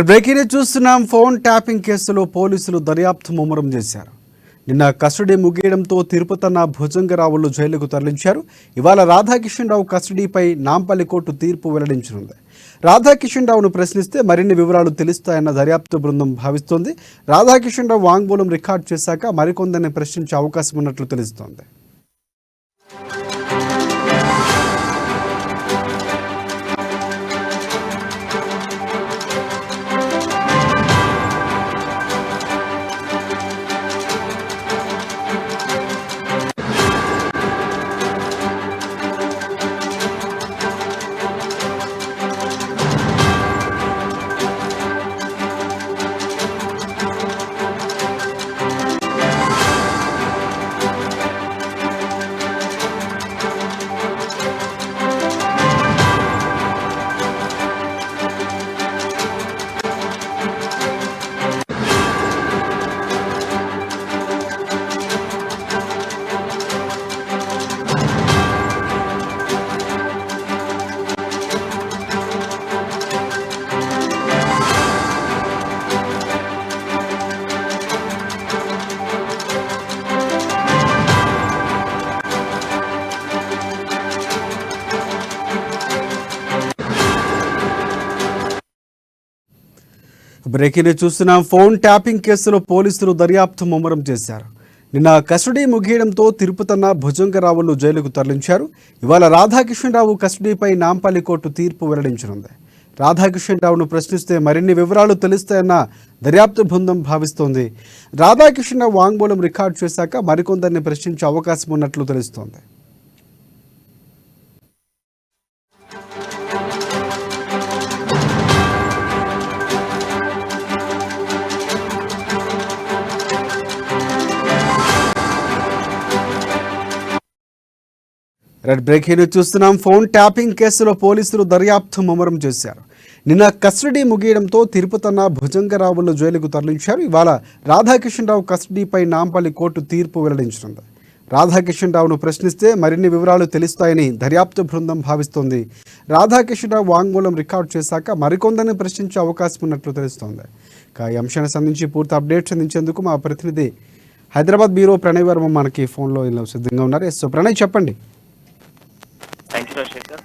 Breaking చూస్తున్నాం. Phone tapping కేసులో పోలీసులు దర్యాప్తు ముమ్మరం చేశారు. నిన్న కస్టడీ ముగియడంతో తిరుపతన్న భుజంగరావులు జైలుకు తరలించారు. ఇవాళ రాధాకిషన్ రావు కస్టడీపై నాంపల్లి కోర్టు తీర్పు వెల్లడించనుంది. రాధాకిషన్ రావును ప్రశ్నిస్తే మరిన్ని వివరాలు తెలుస్తాయన్న దర్యాప్తు బృందం భావిస్తోంది. రాధాకిషన్ రావు వాంగ్మూలం రికార్డు చేశాక మరికొందరిని ప్రశ్నించే అవకాశం ఉన్నట్లు తెలుస్తోంది. బ్రేకింగ్ చూస్తున్నాం. ఫోన్ ట్యాపింగ్ కేసులో పోలీసులు దర్యాప్తు ముమ్మరం చేశారు. నిన్న కస్టడీ ముగియడంతో తిరుపతన్న భుజంగరావులు జైలుకు తరలించారు. ఇవాళ రాధాకిషన్ రావు కస్టడీపై నాంపల్లి కోర్టు తీర్పు వెల్లడించనుంది. రాధాకిషన్ రావును ప్రశ్నిస్తే మరిన్ని వివరాలు తెలుస్తాయన్న దర్యాప్తు బృందం భావిస్తోంది. రాధాకిషన్ రావు వాంగ్మూలం రికార్డు చేశాక మరికొందరిని ప్రశ్నించే అవకాశం ఉన్నట్లు తెలుస్తోంది. బ్రేకింగ్ చూస్తున్నాం. ఫోన్ ట్యాపింగ్ కేసులో పోలీసులు దర్యాప్తు ముమ్మరం చేశారు. నిన్న కస్టడీ ముగియడంతో తిరుపతన్న భుజంగరావులు జైలుకు తరలించారు. ఇవాళ రాధాకిషన్ రావు కస్టడీపై నాంపల్లి కోర్టు తీర్పు వెల్లడించనుంది. రాధాకిషన్ రావును ప్రశ్నిస్తే మరిన్ని వివరాలు తెలుస్తాయని దర్యాప్తు బృందం భావిస్తోంది. రాధాకిషన్ రావు వాంగ్మూలం రికార్డు చేశాక మరికొందరిని ప్రశ్నించే అవకాశం ఉన్నట్లు తెలుస్తోంది. ఈ అంశానికి సంబంధించి పూర్తి అప్డేట్స్ అందించేందుకు మా ప్రతినిధి హైదరాబాద్ బ్యూరో ప్రణయ్ వర్మ మనకి ఫోన్లో సిద్ధంగా ఉన్నారు. సో ప్రణయ్, చెప్పండి. Thank you Rajasekhar.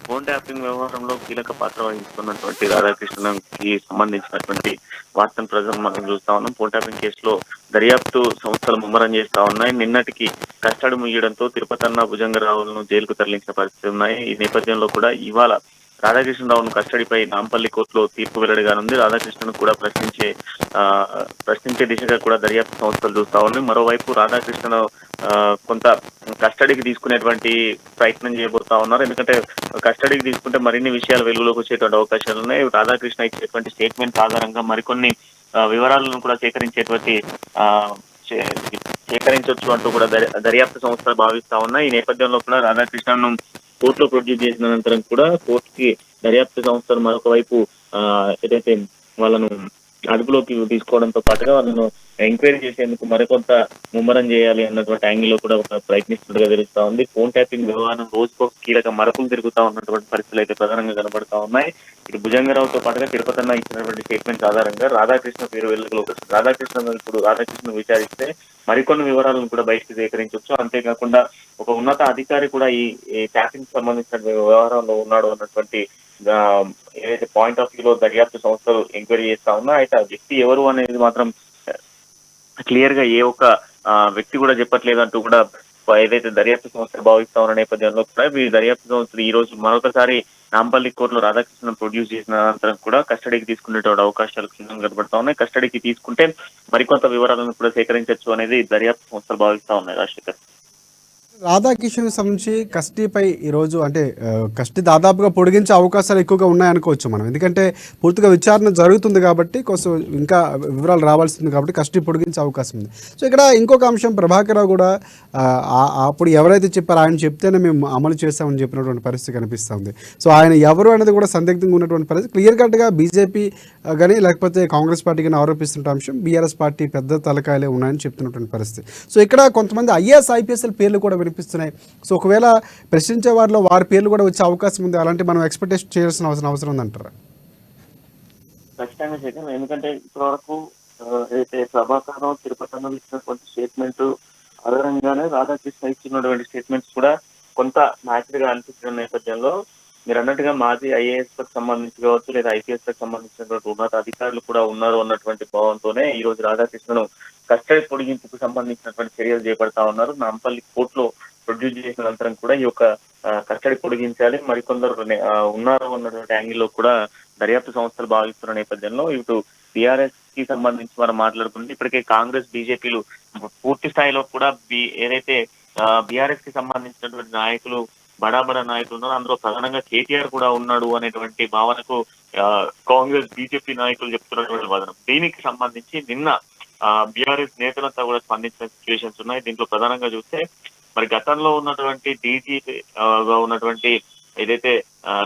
Phone tapping వ్యవహారంలో కీలక పాత్ర వహిస్తున్నటువంటి రాధాకృష్ణన్కి సంబంధించినటువంటి వార్తను ప్రజలు మనం చూస్తా ఉన్నాం. ఫోన్ ట్యాపింగ్ కేసులో దర్యాప్తు సంస్థలు ముమ్మరం చేస్తా ఉన్నాయి. నిన్నటికి కస్టడీ ముగియడంతో తిరుపతన్న భుజంగరావులను జైలుకు తరలించిన పరిస్థితి ఉన్నాయి. ఈ నేపథ్యంలో కూడా ఇవాళ రాధాకృష్ణరావును కస్టడీపై నాంపల్లి కోర్టులో తీర్పు వెల్లడిగానుంది. రాధాకృష్ణను కూడా ప్రశ్నించే దిశగా కూడా దర్యాప్తు సంస్థలు చూస్తా ఉన్నాయి. మరోవైపు రాధాకృష్ణను కొంత కస్టడీకి తీసుకునేటువంటి ప్రయత్నం చేయబోతా ఉన్నారు. ఎందుకంటే కస్టడీకి తీసుకుంటే మరిన్ని విషయాలు వెలుగులోకి వచ్చేటువంటి అవకాశాలు ఉన్నాయి. రాధాకృష్ణ ఇచ్చేటువంటి స్టేట్మెంట్ ఆధారంగా మరికొన్ని వివరాలను కూడా సేకరించవచ్చు అంటూ కూడా దర్యాప్తు సంస్థలు భావిస్తా ఉన్నాయి. ఈ నేపథ్యంలో కూడా రాధాకృష్ణను కోర్టులో ప్రొడ్యూస్ చేసిన అనంతరం కూడా కోర్టుకి దర్యాప్తు సంస్థలు మరొక వైపు ఏదైతే వాళ్ళను అదుపులోకి తీసుకోవడంతో పాటుగా వాళ్ళను ఎంక్వైరీ చేసేందుకు మరికొంత ముమ్మరం చేయాలి అన్నటువంటి యాంగిల్ లో కూడా ప్రయత్నిస్తున్నట్టుగా తెలుస్తా ఉంది. ఫోన్ ట్యాపింగ్ వ్యవహారం రోజుకో కీలక మరకులు తిరుగుతా ఉన్నటువంటి పరిస్థితులు అయితే ప్రధానంగా కనబడతా ఉన్నాయి. ఇటు భుజంగరావుతో పాటుగా తిరుపతన్న ఇచ్చినటువంటి స్టేట్మెంట్ ఆధారంగా రాధాకృష్ణ పేరు వెలుగులోకి వస్తుంది. రాధాకృష్ణ విచారిస్తే మరికొన్ని వివరాలను కూడా బయటకు సేకరించవచ్చు. అంతేకాకుండా ఒక ఉన్నత అధికారి కూడా ఈ ట్యాపింగ్ సంబంధించిన వ్యవహారంలో ఉన్నాడు అన్నటువంటి ఆ, ఏదైతే పాయింట్ ఆఫ్ వ్యూలో దర్యాప్తు సంస్థలు ఎంక్వైరీ చేస్తా ఉన్నా అయితే ఆ వ్యక్తి ఎవరు అనేది మాత్రం క్లియర్ గా ఏ ఒక్క వ్యక్తి కూడా చెప్పట్లేదు అంటూ కూడా ఏదైతే దర్యాప్తు సంస్థ భావిస్తా ఉన్న నేపథ్యంలో కూడా ఈ దర్యాప్తు సంస్థలు ఈ రోజు మరొకసారి నాంపల్లి కోర్టులో రాధాకృష్ణ ప్రొడ్యూస్ చేసిన అనంతరం కూడా కస్టడీకి తీసుకునేటువంటి అవకాశాలు క్షుణ్ణంగా కనబడతా ఉన్నాయి. కస్టడీకి తీసుకుంటే మరికొంత వివరాలను కూడా సేకరించవచ్చు అనేది దర్యాప్తు సంస్థలు భావిస్తా ఉన్నాయి. రాజశేఖర్, రాధాకిషన్ సంబంధించి కస్టడీపై ఈరోజు అంటే కస్టడీ దాదాపుగా పొడిగించే అవకాశాలు ఎక్కువగా ఉన్నాయనుకోవచ్చు మనం. ఎందుకంటే పూర్తిగా విచారణ జరుగుతుంది కాబట్టి కొంచెం ఇంకా వివరాలు రావాల్సింది కాబట్టి కస్టడీ పొడిగించే అవకాశం ఉంది. సో ఇక్కడ ఇంకొక అంశం, ప్రభాకర్ రావు కూడా అప్పుడు ఎవరైతే చెప్పారో ఆయన చెప్తేనే మేము అమలు చేస్తామని చెప్పినటువంటి పరిస్థితి కనిపిస్తూ ఉంది. సో ఆయన ఎవరు అనేది కూడా సందిగ్ధంగా ఉన్నటువంటి పరిస్థితి. క్లియర్ కట్గా బీజేపీ కానీ లేకపోతే కాంగ్రెస్ పార్టీ కానీ ఆరోపిస్తున్న అంశం బీఆర్ఎస్ పార్టీ పెద్ద తలకాయలే ఉన్నాయని చెప్తున్నటువంటి పరిస్థితి. సో ఇక్కడ కొంతమంది ఐఏఎస్ ఐపీఎస్ఎల్ పేర్లు కూడా వినిపిస్తున్నాయి. సో ఒకవేళ ప్రశ్నించే వారిలో వారి పేర్లు కూడా వచ్చే అవకాశం ఉంది. అలాంటి మనం ఎక్స్పెక్టేషన్ చేయాల్సిన అవసరం ఉందంటారా? ఖచ్చితంగా చేద్దాం. ఎందుకంటే ఇప్పటి వరకు అయితే ప్రభాకర్ తిరుపతి ఇచ్చినటువంటి స్టేట్మెంట్ ఆధారంగానే రాధాకృష్ణ ఇచ్చినటువంటి స్టేట్మెంట్స్ కూడా కొంత మ్యాచ్డ్ గా అనిపించిన నేపథ్యంలో మీరు అన్నట్టుగా మాజీ ఐఏఎస్ లకు సంబంధించి కావచ్చు లేదా ఐపీఎస్ లకు సంబంధించినటువంటి ఉన్నత అధికారులు కూడా ఉన్నారు అన్నటువంటి భావంతోనే ఈ రోజు రాధాకృష్ణను కస్టడీ పొడిగింపుకు సంబంధించినటువంటి చర్యలు చేపడతా ఉన్నారు. నాంపల్లి కోర్టులో ప్రొడ్యూస్ చేసిన అనంతరం కూడా ఈ యొక్క కస్టడీ పొడిగించాలి, మరికొందరు ఉన్నారు అన్నటువంటి యాంగిల్లో కూడా దర్యాప్తు సంస్థలు భావిస్తున్న నేపథ్యంలో ఇటు బీఆర్ఎస్ కి సంబంధించి మనం మాట్లాడుకుంటే ఇప్పటికే కాంగ్రెస్ బీజేపీలు పూర్తి స్థాయిలో కూడా ఏదైతే బీఆర్ఎస్ కి సంబంధించినటువంటి నాయకులు బడా నాయకులు ఉన్నారు అందులో ప్రధానంగా కేటీఆర్ కూడా ఉన్నాడు అనేటువంటి భావనకు కాంగ్రెస్ బీజేపీ నాయకులు చెప్తున్నటువంటి వాదన. దీనికి సంబంధించి నిన్న బీఆర్ఎస్ నేతలంతా కూడా స్పందించిన సిచ్యువేషన్స్ ఉన్నాయి. దీంట్లో ప్రధానంగా చూస్తే మరి గతంలో ఉన్నటువంటి డీజీగా ఉన్నటువంటి ఏదైతే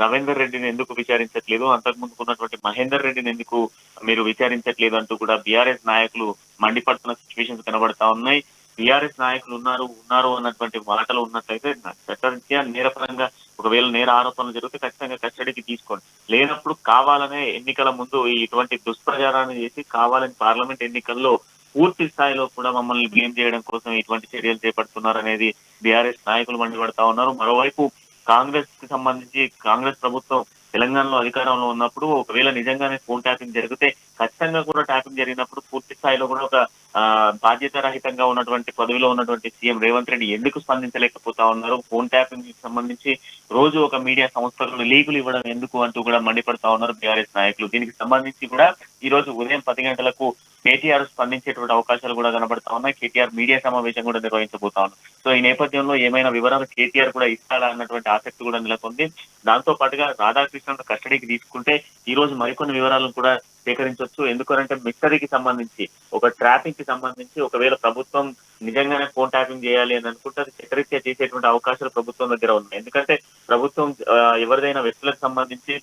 రవీందర్ రెడ్డిని ఎందుకు విచారించట్లేదు, అంతకుముందుకు ఉన్నటువంటి మహేందర్ రెడ్డిని ఎందుకు మీరు విచారించట్లేదు అంటూ కూడా బీఆర్ఎస్ నాయకులు మండిపడుతున్న సిచ్యువేషన్స్ కనబడతా ఉన్నాయి. బీఆర్ఎస్ నాయకులు ఉన్నారు అన్నటువంటి మాటలు ఉన్నట్లయితే చట్టరీత్యా నేరపరంగా ఒకవేళ నేర ఆరోపణలు జరిగితే ఖచ్చితంగా కస్టడీకి తీసుకోండి. లేనప్పుడు కావాలనే ఎన్నికల ముందు ఇటువంటి దుష్ప్రచారాన్ని చేసి కావాలని పార్లమెంట్ ఎన్నికల్లో పూర్తి స్థాయిలో కూడా మమ్మల్ని బ్లేమ్ చేయడం కోసం ఇటువంటి చర్యలు చేపడుతున్నారనేది బీఆర్ఎస్ నాయకులు మండిపడతా ఉన్నారు. మరోవైపు కాంగ్రెస్ కి సంబంధించి కాంగ్రెస్ ప్రభుత్వం తెలంగాణలో అధికారంలో ఉన్నప్పుడు ఒకవేళ నిజంగానే ఫోన్ ట్యాపింగ్ జరిగితే ఖచ్చితంగా కూడా ట్యాపింగ్ జరిగినప్పుడు పూర్తి స్థాయిలో కూడా ఒక బాధ్యత రహితంగా ఉన్నటువంటి పదవిలో ఉన్నటువంటి సీఎం రేవంత్ రెడ్డి ఎందుకు స్పందించలేకపోతా ఉన్నారు, ఫోన్ ట్యాపింగ్ కి సంబంధించి రోజు ఒక మీడియా సంస్థలు లీకులు ఇవ్వడం ఎందుకు అంటూ కూడా మండిపడతా ఉన్నారు బీఆర్ఎస్ నాయకులు. దీనికి సంబంధించి కూడా ఈ రోజు ఉదయం 10 గంటలకు కేటీఆర్ స్పందించేటువంటి అవకాశాలు కూడా కనబడతా ఉన్నాయి. కేటీఆర్ మీడియా సమావేశం కూడా నిర్వహించబోతా ఉన్నారు. సో ఈ నేపథ్యంలో ఏమైనా వివరాలు కేటీఆర్ కూడా ఇస్తారా అన్నటువంటి ఆసక్తి కూడా నెలకొంది. దాంతో పాటుగా రాధాకృష్ణ కస్టడీకి తీసుకుంటే ఈ రోజు మరికొన్ని వివరాలను కూడా సేకరించవచ్చు. ఎందుకంటే మిస్టరీకి సంబంధించి ఒక ట్రాపింగ్ కి సంబంధించి ఒకవేళ ప్రభుత్వం నిజంగానే ఫోన్ ట్యాపింగ్ చేయాలి అని అనుకుంటే అది చట్టరీత్యా చేసేటువంటి అవకాశాలు ప్రభుత్వం దగ్గర ఉన్నాయి. ఎందుకంటే ప్రభుత్వం ఎవరిదైనా వ్యక్తులకు సంబంధించి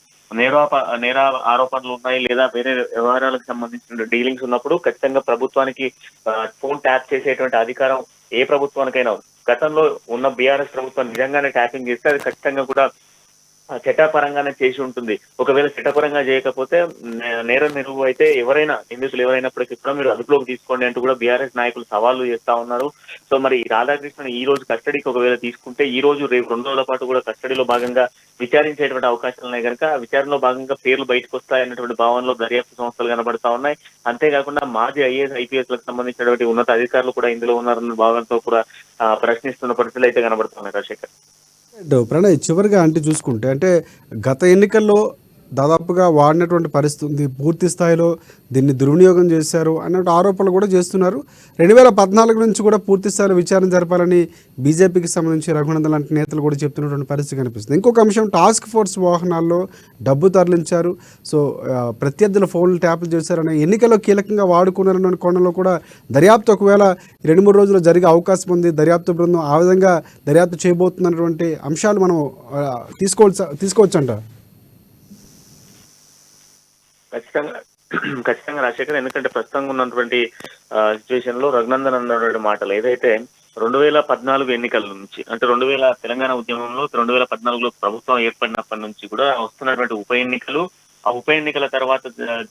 నేర ఆరోపణలు ఉన్నాయి లేదా వేరే వ్యవహారాలకు సంబంధించిన డీలింగ్స్ ఉన్నప్పుడు ఖచ్చితంగా ప్రభుత్వానికి ఫోన్ ట్యాప్ చేసేటువంటి అధికారం ఏ ప్రభుత్వానికైనా గతంలో ఉన్న బీఆర్ఎస్ ప్రభుత్వం నిజంగానే ట్యాపింగ్ చేస్తే అది ఖచ్చితంగా కూడా చట్టపరంగానే చేసి ఉంటుంది. ఒకవేళ చట్టపరంగా చేయకపోతే నేరం నిరువు అయితే నిందితులు ఎవరైనప్పటికీ కూడా మీరు అదుపులోకి తీసుకోండి అంటూ కూడా బీఆర్ఎస్ నాయకులు సవాళ్లు చేస్తా ఉన్నారు. సో మరి రాధాకృష్ణ ఈ రోజు కస్టడీకి ఒకవేళ తీసుకుంటే ఈ రోజు రేపు 2 రోజుల పాటు కూడా కస్టడీలో భాగంగా విచారించేటువంటి అవకాశాలు ఉన్నాయి కనుక విచారణలో భాగంగా పేర్లు బయటకు వస్తాయన్నటువంటి భావనలో దర్యాప్తు సంస్థలు కనబడతా ఉన్నాయి. అంతేకాకుండా మాజీ ఐఏఎస్ ఐపీఎస్ లకు సంబంధించినటువంటి ఉన్నత అధికారులు కూడా ఇందులో ఉన్నారన్న భావనతో కూడా ప్రశ్నిస్తున్న పరిస్థితులు అయితే కనబడుతున్నాయి. రాజశేఖర్, ప్రణయ్, చివరిగా అంటే చూసుకుంటే అంటే గత ఎన్నికల్లో దాదాపుగా వాడినటువంటి పరిస్థితి ఉంది, పూర్తి స్థాయిలో దీన్ని దుర్వినియోగం చేశారు అన్నట్టు ఆరోపణలు కూడా చేస్తున్నారు. 2014 నుంచి కూడా పూర్తి స్థాయిలో విచారణ జరపాలని బీజేపీకి సంబంధించి రఘునందన్ లాంటి నేతలు కూడా చెప్తున్నటువంటి పరిస్థితి కనిపిస్తుంది. ఇంకొక అంశం, టాస్క్ ఫోర్స్ వాహనాల్లో డబ్బు తరలించారు, సో ప్రత్యర్థుల ఫోన్లు ట్యాపులు చేశారని ఎన్నికల్లో కీలకంగా వాడుకున్నారన్న కోణంలో కూడా దర్యాప్తు ఒకవేళ 2-3 రోజుల్లో జరిగే అవకాశం ఉంది. దర్యాప్తు బృందం ఆ విధంగా దర్యాప్తు చేయబోతున్నటువంటి అంశాలు మనం తీసుకోవచ్చు అంట. ఖచ్చితంగా రాజశేఖర్, ఎందుకంటే ప్రస్తుతంగా ఉన్నటువంటి సిచ్యువేషన్ లో రఘునందన్ అన్నటువంటి మాటలు ఏదైతే 2014 ఎన్నికల నుంచి అంటే తెలంగాణ ఉద్యమంలో 2014లో ప్రభుత్వం ఏర్పడినప్పటి నుంచి కూడా వస్తున్నటువంటి ఉప ఎన్నికలు, ఆ ఉప ఎన్నికల తర్వాత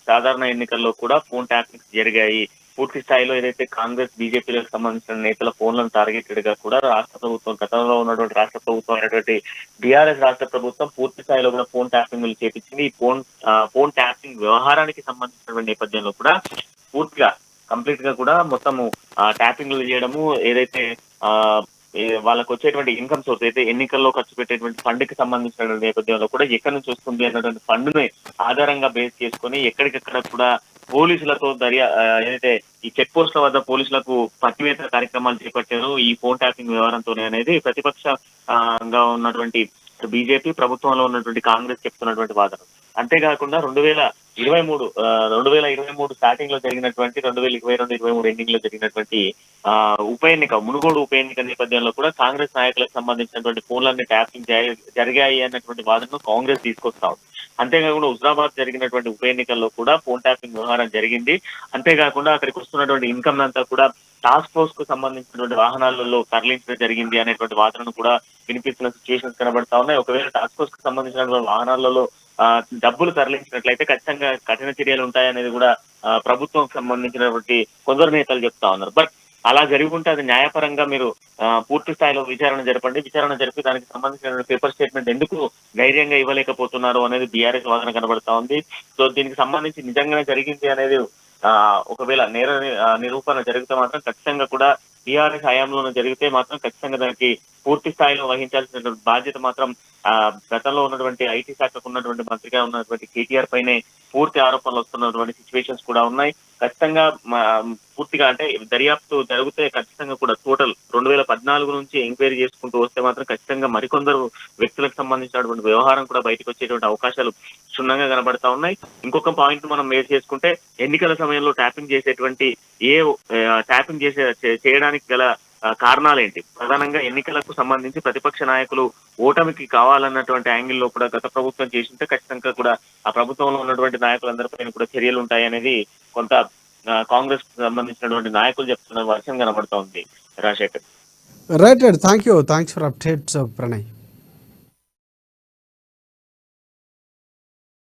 సాధారణ ఎన్నికల్లో కూడా ఫోన్ ట్యాపింగ్స్ జరిగాయి, పూర్తి స్థాయిలో ఏదైతే కాంగ్రెస్ బీజేపీలకు సంబంధించిన నేతల ఫోన్లను టార్గెటెడ్ గా కూడా రాష్ట్ర ప్రభుత్వం, గతంలో ఉన్నటువంటి రాష్ట్ర ప్రభుత్వం అయినటువంటి బీఆర్ఎస్ రాష్ట్ర ప్రభుత్వం పూర్తి స్థాయిలో కూడా ఫోన్ ట్యాపింగ్లు చేపించింది. ఈ ఫోన్ ట్యాపింగ్ వ్యవహారానికి సంబంధించినటువంటి నేపథ్యంలో కూడా పూర్తిగా కంప్లీట్ గా కూడా మొత్తము ట్యాపింగ్లు చేయడము, ఏదైతే ఆ వాళ్ళకు వచ్చేటువంటి ఇన్కమ్ సోర్స్ అయితే ఎన్నికల్లో ఖర్చు పెట్టేటువంటి ఫండ్ కి సంబంధించిన నేపథ్యంలో కూడా ఎక్కడి నుంచి వస్తుంది అన్నటువంటి ఫండ్ ని ఆధారంగా బేస్ చేసుకొని ఎక్కడికక్కడ కూడా పోలీసులతో ఏదైతే ఈ చెక్ పోస్ట్ల వద్ద పోలీసులకు పట్టివేత కార్యక్రమాలు చేపట్టారు ఈ ఫోన్ ట్యాపింగ్ వ్యవహారంతోనే అనేది ప్రతిపక్షంగా ఉన్నటువంటి బీజేపీ, ప్రభుత్వంలో ఉన్నటువంటి కాంగ్రెస్ చెప్తున్నటువంటి వాదన. అంతేకాకుండా 2023 స్టార్టింగ్ లో జరిగినటువంటి 2022-23 ఎండింగ్ లో జరిగినటువంటి ఉప ఎన్నిక, మునుగోడు ఉప ఎన్నిక నేపథ్యంలో కూడా కాంగ్రెస్ నాయకులకు సంబంధించినటువంటి ఫోన్లన్నీ ట్యాపింగ్ జరిగాయి అన్నటువంటి వాదనను కాంగ్రెస్ తీసుకొస్తా ఉంది. అంతేకాకుండా హుజరాబాద్ జరిగినటువంటి ఉప ఎన్నికల్లో కూడా ఫోన్ ట్యాపింగ్ వ్యవహారం జరిగింది. అంతేకాకుండా అక్కడికి వస్తున్నటువంటి ఇన్కమ్ అంతా కూడా టాస్క్ ఫోర్స్ కు సంబంధించినటువంటి వాహనాలలో తరలించడం జరిగింది అనేటువంటి వాదనను కూడా వినిపిస్తున్న సిచ్యువేషన్స్ కనబడతా ఉన్నాయి. ఒకవేళ టాస్క్ ఫోర్స్ కు సంబంధించినటువంటి వాహనాలలో డబ్బులు తరలించినట్లయితే ఖచ్చితంగా కఠిన చర్యలు ఉంటాయనేది కూడా ప్రభుత్వం సంబంధించినటువంటి కొందరు నేతలు చెప్తా ఉన్నారు. బట్ అలా జరిగి ఉంటే అది న్యాయపరంగా మీరు పూర్తి స్థాయిలో విచారణ జరపండి. విచారణ జరిపి దానికి సంబంధించిన పేపర్ స్టేట్మెంట్ ఎందుకు ధైర్యంగా ఇవ్వలేకపోతున్నారు అనేది బీఆర్ఎస్ వాదన కనబడతా ఉంది. సో దీనికి సంబంధించి నిజంగానే జరిగింది అనేది ఒకవేళ నిరూపణ జరిగితే మాత్రం ఖచ్చితంగా కూడా టీఆర్ఎస్ హయాంలోనే జరిగితే మాత్రం ఖచ్చితంగా దానికి పూర్తి స్థాయిలో వహించాల్సిన బాధ్యత మాత్రం గతంలో ఉన్నటువంటి ఐటీ శాఖకు ఉన్నటువంటి మంత్రిగా ఉన్నటువంటి కేటీఆర్ పైనే పూర్తి ఆరోపణలు వస్తున్నటువంటి సిచ్యువేషన్స్ కూడా ఉన్నాయి. ఖచ్చితంగా పూర్తిగా అంటే దర్యాప్తు జరిగితే ఖచ్చితంగా కూడా టోటల్ 2014 నుంచి ఎంక్వైరీ చేసుకుంటూ వస్తే మాత్రం ఖచ్చితంగా మరికొందరు వ్యక్తులకు సంబంధించినటువంటి వ్యవహారం కూడా బయటకు వచ్చేటువంటి అవకాశాలు క్షుణ్ణంగా కనబడతా ఉన్నాయి. ఇంకొక పాయింట్ మనం మేడ్ చేసుకుంటే ఎన్నికల సమయంలో ట్యాపింగ్ చేయడానికి గల కారణాలేంటి, ప్రధానంగా ఎన్నికలకు సంబంధించి ప్రతిపక్ష నాయకులు ఓటమికి కావాలన్నటువంటి యాంగిల్లో కూడా గత ప్రభుత్వం చేసింటే ఖచ్చితంగా కూడా ఆ ప్రభుత్వంలో ఉన్నటువంటి నాయకులందరిపైన కూడా చర్యలు ఉంటాయనేది కొంత కాంగ్రెస్ సంబంధించినటువంటి నాయకులు చెప్తున్న వర్షం కనబడతా ఉంది. Rajasekhar, right. Thanks for updates Pranay.